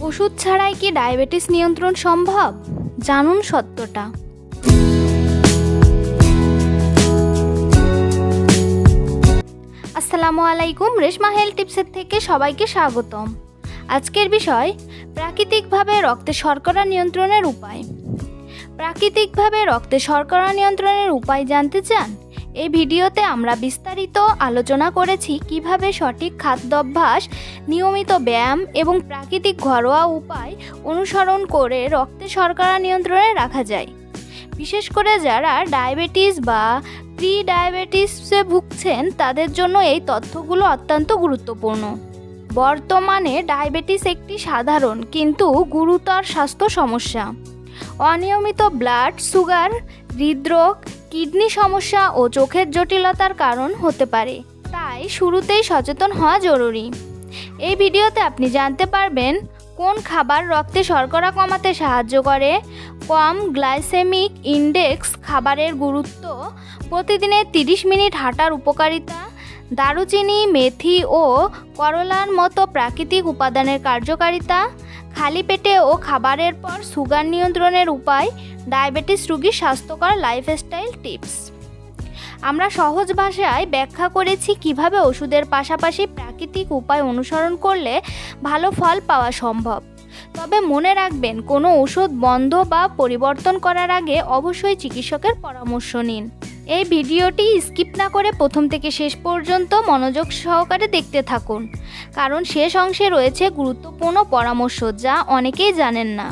ওষুধ ছাড়াই কি ডায়াবেটিস নিয়ন্ত্রণ সম্ভব? জানুন সত্যটা। আসসালামু আলাইকুম, রেশমা হেলথ টিপসের থেকে সবাইকে স্বাগতম। আজকের বিষয় প্রাকৃতিকভাবে রক্তে শর্করা নিয়ন্ত্রণের উপায়। প্রাকৃতিকভাবে রক্তে শর্করা নিয়ন্ত্রণের উপায় জানতে চান? এই ভিডিওতে আমরা বিস্তারিত আলোচনা করেছি কিভাবে সঠিক খাদ্যাভ্যাস, নিয়মিত ব্যায়াম এবং প্রাকৃতিক ঘরোয়া উপায় অনুসরণ করে রক্তে শর্করা নিয়ন্ত্রণে রাখা যায়। বিশেষ করে যারা ডায়াবেটিস বা প্রি ডায়াবেটিসে ভুগছেন তাদের জন্য এই তথ্যগুলো অত্যন্ত গুরুত্বপূর্ণ। বর্তমানে ডায়াবেটিস একটি সাধারণ কিন্তু গুরুতর স্বাস্থ্য সমস্যা। অনিয়মিত ব্লাড সুগার, হৃদরোগ, কিডনি সমস্যা ও চোখের জটিলতার কারণ হতে পারে। তাই শুরুতেই সচেতন হওয়া জরুরি। এই ভিডিওতে আপনি জানতে পারবেন কোন খাবার রক্তে শর্করা কমাতে সাহায্য করে, কম গ্লাইসেমিক ইন্ডেক্স খাবারের গুরুত্ব, প্রতিদিনের 30 মিনিট হাঁটার উপকারিতা, দারুচিনি, মেথি ও করলার মতো প্রাকৃতিক উপাদানের কার্যকারিতা, খালি পেটে ও খাবারের পর সুগার নিয়ন্ত্রণের উপায়, ডায়াবেটিস রোগীর স্বাস্থ্যকর লাইফস্টাইল টিপস। আমরা সহজ ভাষায় ব্যাখ্যা করেছি কিভাবে ওষুধের পাশাপাশি প্রাকৃতিক উপায় অনুসরণ করলে ভালো ফল পাওয়া সম্ভব। তবে মনে রাখবেন, কোনো ওষুধ বন্ধ বা পরিবর্তন করার আগে অবশ্যই চিকিৎসকের পরামর্শ নিন। এই ভিডিওটি স্কিপ না করে প্রথম থেকে শেষ পর্যন্ত মনোযোগ সহকারে দেখতে থাকুন, কারণ শেষ অংশে রয়েছে গুরুত্বপূর্ণ পরামর্শ যা অনেকেই জানেন না।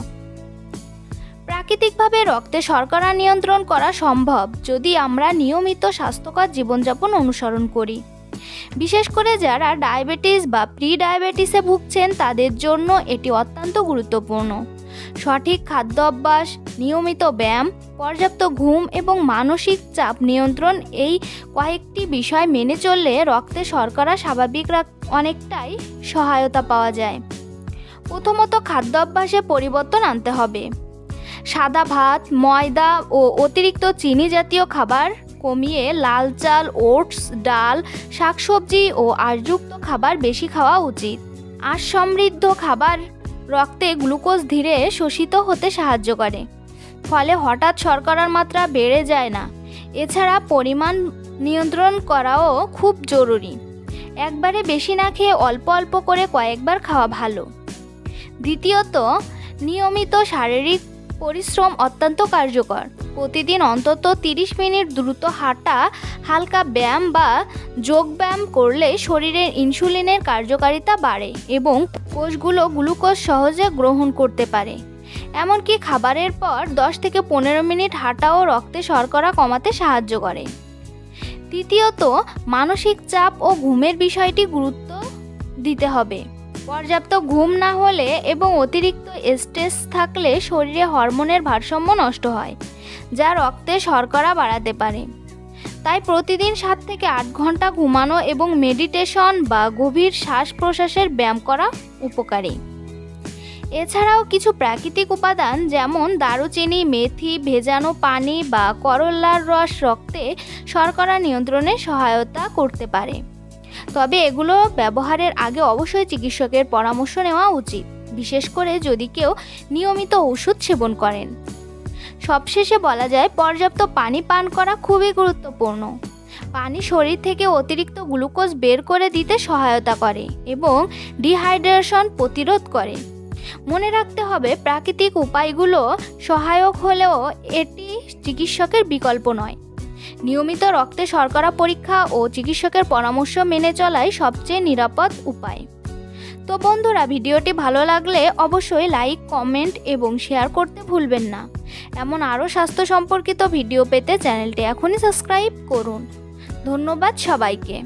প্রাকৃতিকভাবে রক্তে শর্করা নিয়ন্ত্রণ করা সম্ভব যদি আমরা নিয়মিত স্বাস্থ্যকর জীবনযাপন অনুসরণ করি। বিশেষ করে যারা ডায়াবেটিস বা প্রি ডায়াবেটিসে ভুগছেন তাদের জন্য এটি অত্যন্ত গুরুত্বপূর্ণ। সঠিক খাদ্যাভ্যাস, নিয়মিত ব্যায়াম, পর্যাপ্ত ঘুম এবং মানসিক চাপ নিয়ন্ত্রণ, এই কয়েকটি বিষয় মেনে চললে রক্তে শর্করা স্বাভাবিক অনেকটাই সহায়তা পাওয়া যায়। প্রথমত, খাদ্যাভ্যাসে পরিবর্তন আনতে হবে। সাদা ভাত, ময়দা ও অতিরিক্ত চিনি জাতীয় খাবার কমিয়ে লাল চাল, ওটস, ডাল, শাকসবজি ও আঁশযুক্ত খাবার বেশি খাওয়া উচিত। আঁশ সমৃদ্ধ খাবার রক্তে গ্লুকোজ ধীরে শোষিত হতে সাহায্য করে, ফলে হঠাৎ শর্করার মাত্রা বেড়ে যায় না। এছাড়া পরিমাণ নিয়ন্ত্রণ করাও খুব জরুরি। একবারে বেশি না খেয়ে অল্প অল্প করে কয়েকবার খাওয়া ভালো। দ্বিতীয়ত, নিয়মিত শারীরিক পরিশ্রম অত্যন্ত কার্যকর। প্রতিদিন অন্তত 30 মিনিট দ্রুত হাঁটা, হালকা ব্যায়াম বা যোগ ব্যায়াম করলে শরীরের ইনসুলিনের কার্যকারিতা বাড়ে এবং কোষগুলো গ্লুকোজ সহজে গ্রহণ করতে পারে। এমনকি খাবারের পর 10 থেকে 15 মিনিট হাঁটাও রক্তে শর্করা কমাতে সাহায্য করে। তৃতীয়ত, মানসিক চাপ ও ঘুমের বিষয়টি গুরুত্ব দিতে হবে। পর্যাপ্ত ঘুম না হলে এবং অতিরিক্ত স্ট্রেস থাকলে শরীরে হরমোনের ভারসাম্য নষ্ট হয়, যা রক্তে শর্করা বাড়াতে পারে। তাই প্রতিদিন 7 থেকে 8 ঘন্টা ঘুমানো এবং মেডিটেশন বা গভীর শ্বাস প্রশ্বাসের ব্যায়াম করা উপকারী। এছাড়াও কিছু প্রাকৃতিক উপাদান যেমন দারুচিনি, মেথি, ভেজানো পানি বা করলার রস রক্তে শর্করা নিয়ন্ত্রণে সহায়তা করতে পারে। তবে এগুলো ব্যবহারের আগে অবশ্যই চিকিৎসকের পরামর্শ নেওয়া উচিত, বিশেষ করে যদি কেউ নিয়মিত ওষুধ সেবন করেন। সবশেষে বলা যায়, পর্যাপ্ত পানি পান করা খুবই গুরুত্বপূর্ণ। পানি শরীর থেকে অতিরিক্ত গ্লুকোজ বের করে দিতে সহায়তা করে এবং ডিহাইড্রেশন প্রতিরোধ করে। মনে রাখতে হবে, প্রাকৃতিক উপায়গুলো সহায়ক হলেও এটি চিকিৎসকের বিকল্প নয়। নিয়মিত রক্তে শর্করা পরীক্ষা ও চিকিৎসকের পরামর্শ মেনে চলাই সবচেয়ে নিরাপদ উপায়। তো বন্ধুরা, ভিডিওটি ভালো লাগলে অবশ্যই লাইক, কমেন্ট এবং শেয়ার করতে ভুলবেন না। এমন আরও স্বাস্থ্য সম্পর্কিত ভিডিও পেতে চ্যানেলটি এখনই সাবস্ক্রাইব করুন। ধন্যবাদ সবাইকে।